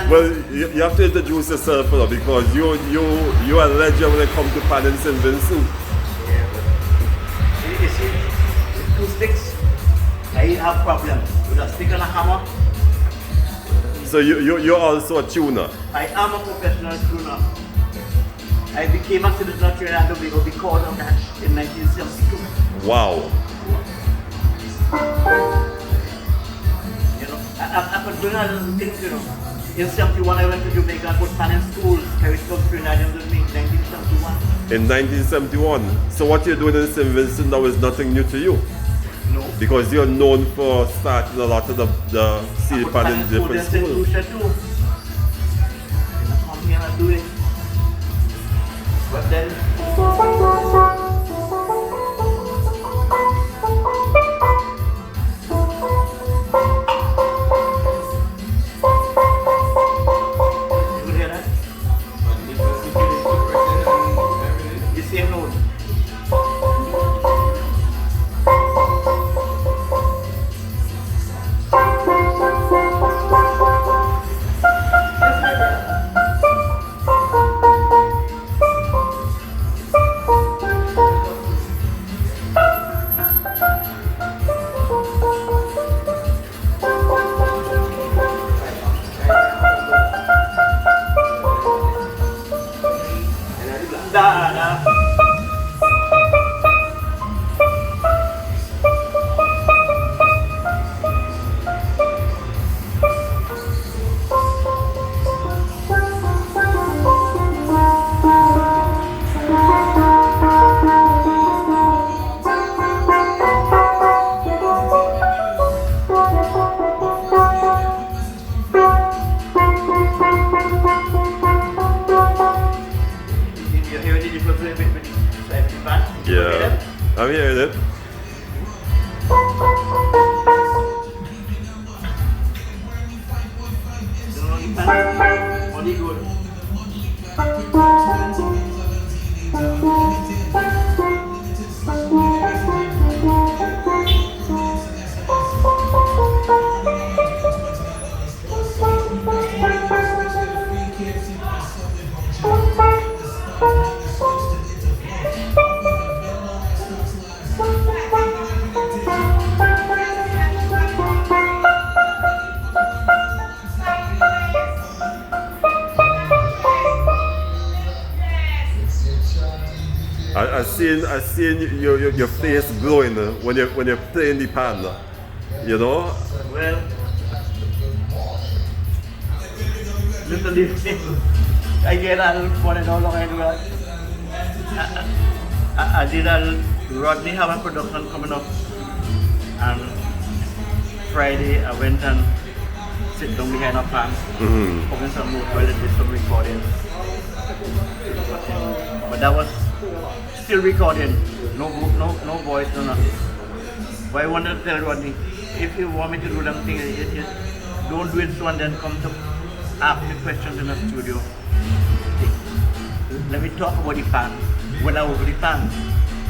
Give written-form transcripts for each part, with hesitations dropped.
Well, you have to introduce yourself now because you are a legend when it comes to pan in St. Vincent. Yeah, but you see, with 2 sticks, I have problems. With a stick and a hammer, So you're also a tuner. I am a professional tuner. I became a citizen of Trinidad and Tobago because of that in 1972. Wow. You know, I could do other things, you know. In 71, I went to Jamaica and put pan in schools, carried from Trinidad and Tobago in 1971. In 1971. So what you're doing in St. Vincent now is nothing new to you. No. Because you're known for starting a lot of the CD pan in different schools. Too. You know, come here and do it. But then, you hear that? The same note. You hear the difference between the pan? Yeah. I'm hearing it. Only good. I seen your face glowing when you're playing the pan, you know. Well, literally, I get a little fun and all long I do that. I did a Rodney have a production coming up, and Friday I went and sit down behind a pan, open some more toilet, did some recording. But that was still recording, no voice, no nothing. But I wanted to tell Rodney, if you want me to do them things, don't do it so and then come to ask me questions in the studio. Let me talk about the pan when I was with the pan,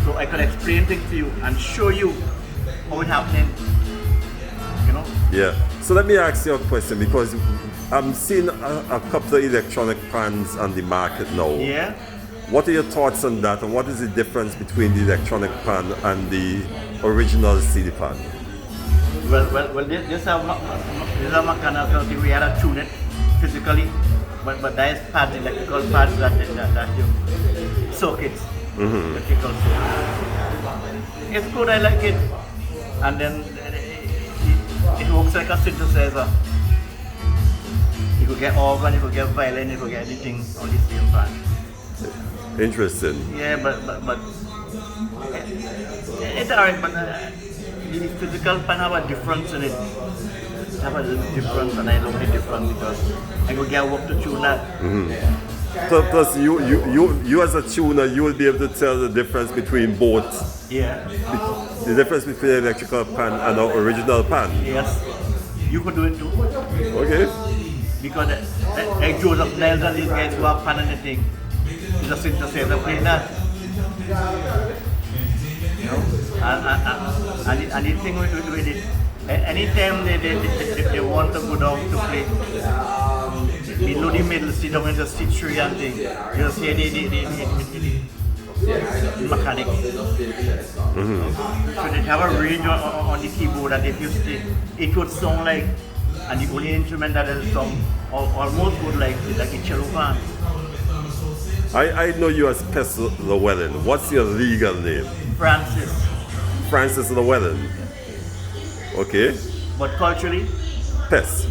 so I could explain things to you and show you how it's happening. You know? Yeah. So let me ask you a question because I'm seeing a couple of electronic pans on the market now. Yeah. What are your thoughts on that, and what is the difference between the electronic pan and the original CD pan? Well, this is a mechanical thing. We had to tune it physically, but there is pads, electrical pads that you sockets, electrical sockets. It's good, I like it, and then it works like a synthesizer. You could get organ, you could get violin, you could get anything on the same pan. Interesting. Yeah, but it's alright, but the physical pan have a difference in it. It have a little difference, and I love the difference because I go get work to tune that. Plus, you as a tuner, you will be able to tell the difference between both. Yeah. The difference between the electrical pan and our original pan. Yes. You could do it too. Okay. Because like Joseph Niles and these guys who have pan and the thing. It's a synthesizer playing that. You know? And the thing with it, anytime they want to go down to play, below the middle, sit down and just sit through and thing. You just hear the mechanics. So they have a range on the keyboard that if you stick, it would sound like, and the only instrument that is sound almost would like a cello fan. I know you as Pess Llewellyn. What's your legal name? Francis. Francis Llewellyn. Okay. But culturally, Pess.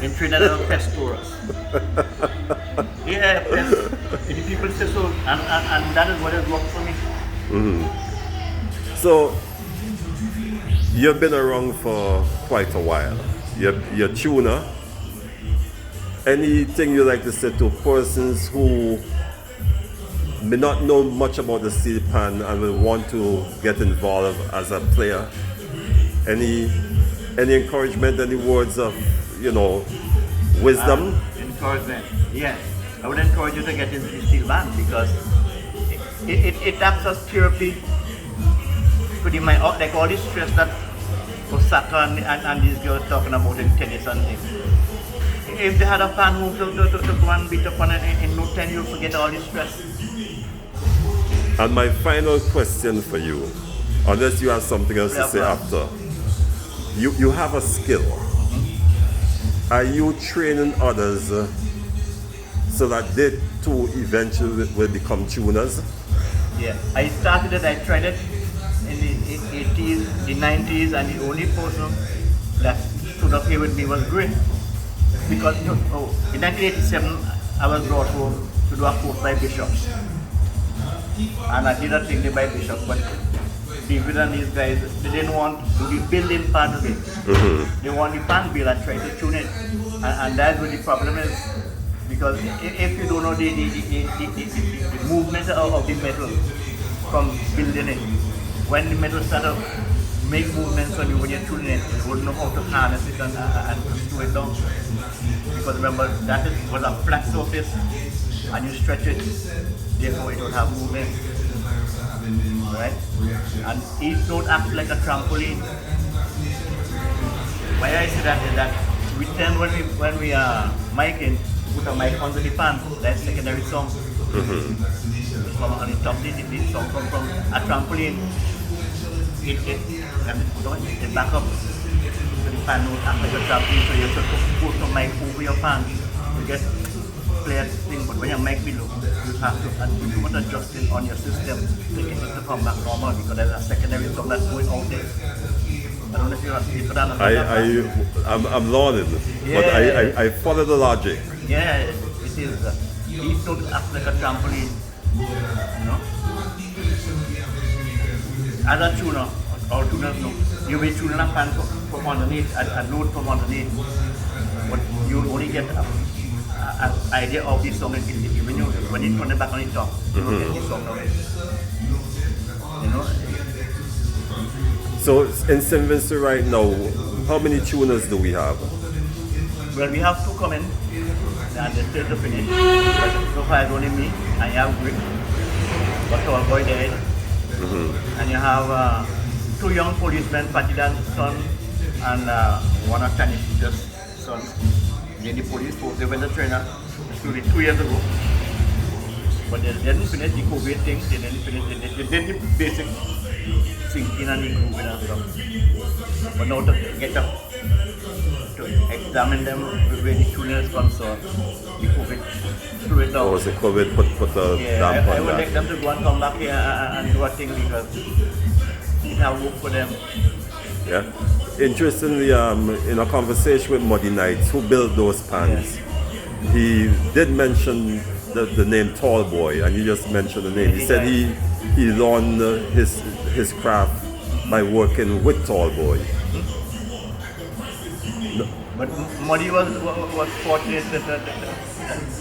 in Trinidad, Pess chorus. Yeah, Pess. The people say so, and that is what has worked for me. So, you've been around for quite a while. You're a tuner. Anything you like to say to persons who may not know much about the steel pan and will want to get involved as a player? Any encouragement, any words of, wisdom? Encouragement, yes. I would encourage you to get into the steel band because it acts as therapy for the mind, like all this stress that Osaka and these girls talking about in tennis and things. If they had a fan home to go and beat up on it, in no time you'll forget all this stress. And my final question for you, unless you have something else to say after. You have a skill. Are you training others so that they too eventually will become tuners? Yeah, I started it, I tried it in the 80s, the 90s, and the only person that stood up here with me was Gray. Because in 1987, I was brought home to do a course by bishops. And I did a thing by bishops, but David and these guys, they didn't want to do the building part of it. They want the fan bill and try to tune it. And that's what the problem is. Because if you don't know the movement of the metal from building it, when the metal starts to make movements on you when you're tuning it, you wouldn't know how to harness it and screw it down. Because remember, that was a flat surface and you stretch it, therefore it will have movement. Right? And each note acts like a trampoline. Why I say that is that we tend when we are miking, put a mic under the fan, that's secondary song. From on the top, the song from a trampoline. It back up. So the fan note acts like a trampoline, so you have to put the mic over your fan to get clear thing. But when your mic below, you have to put adjusting on your system to get it to come back normal because there's a secondary song that's going out there. I don't know if you understand. I'm learning, but I follow the logic. Yeah, it is. Each note acts like a trampoline. As a tuner, all tuners know, you'll be tuning a fan from underneath, a note from underneath. But you'll only get an idea of the song when you turn it back on the top. You will get the song of it. So in St. Vincent right now, how many tuners do we have? Well, we have two coming, and they're still to finish. But so far it's only me, and you have Rick, but our boy there. And you have two young policemen, Patidan's son, and one of Tanisha's sons. Then the police force, they were the trainer, actually 2 years ago. But they didn't finish the COVID thing, they didn't finish, they did the basic thinking and the grooving and stuff. But now to get up, to examine them where the tuner is concerned, the COVID threw it down. Oh, the COVID put a damp on I would that. like them to go and come back here and do a thing because it has work for them. Yeah. Interestingly, in a conversation with Muddy Knights, who built those pans, he did mention the name Tall Boy, and you just mentioned the name. He said he learned his craft by working with Tall Boy. But Muddy was fortunate that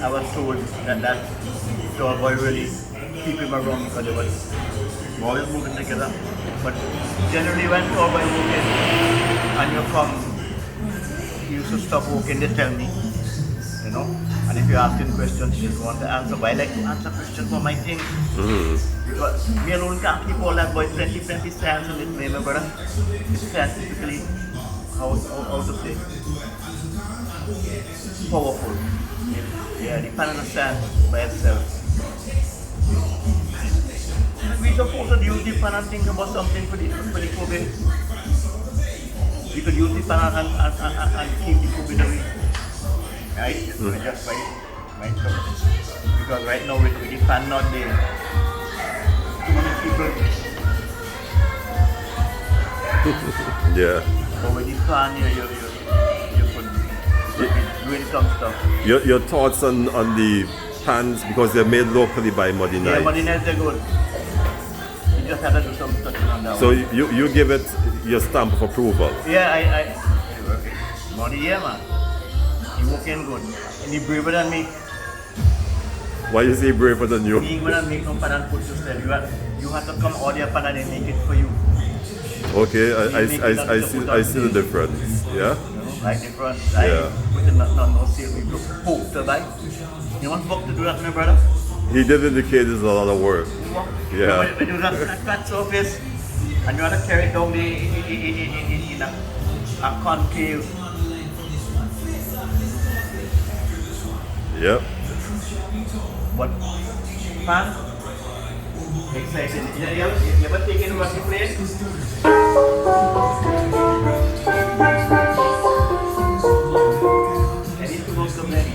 I was told that Tall Boy really keep him around because they were always moving together. But generally when Tall Boy working and you come, he used to stop working, they tell me, and if you're asking questions, you just want to answer. But I like to answer questions for my thing. Because me alone can't keep all that boy plenty stands in this way, my brother. It's scientifically, how to say, powerful. Yeah, the pan understand by itself. We supposed to use the pan and think about something for the COVID. We could use the pan and keep the COVID away. Right? Just right. Because right now with the pan not there, too many people. Yeah. But with the pan, you could doing some stuff. Your thoughts on the pans, because they're made locally by Muddy Yeah, Knife. Muddy Knife, they're good. You just have to do some touching on that So one. you give it your stamp of approval. Yeah, I Muddy, yeah, man. He working good. And he braver than me. Why you say braver than you? He ain't gonna make no pan and put yourself. You have to come order a pan and they make it for you. Okay, I see the difference. Yeah? Like different. Yeah. Put the no sale, we look hope to buy. You want Bob to do that, my brother? He did indicate it's a lot of work. Yeah. When you have a flat surface and you want to carry it down in a concave. Yep. But pan, exciting. You ever taken rusty plate? I need to go somewhere.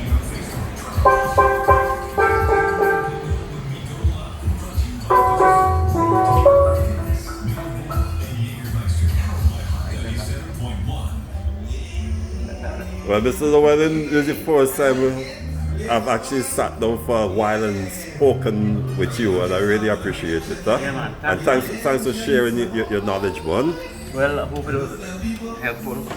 Well, Mr. Llewellyn, this is the first time I've actually sat down for a while and spoken with you, and I really appreciate it. Huh? Yeah, man. And thanks for sharing your knowledge, man. Well, I hope it was helpful.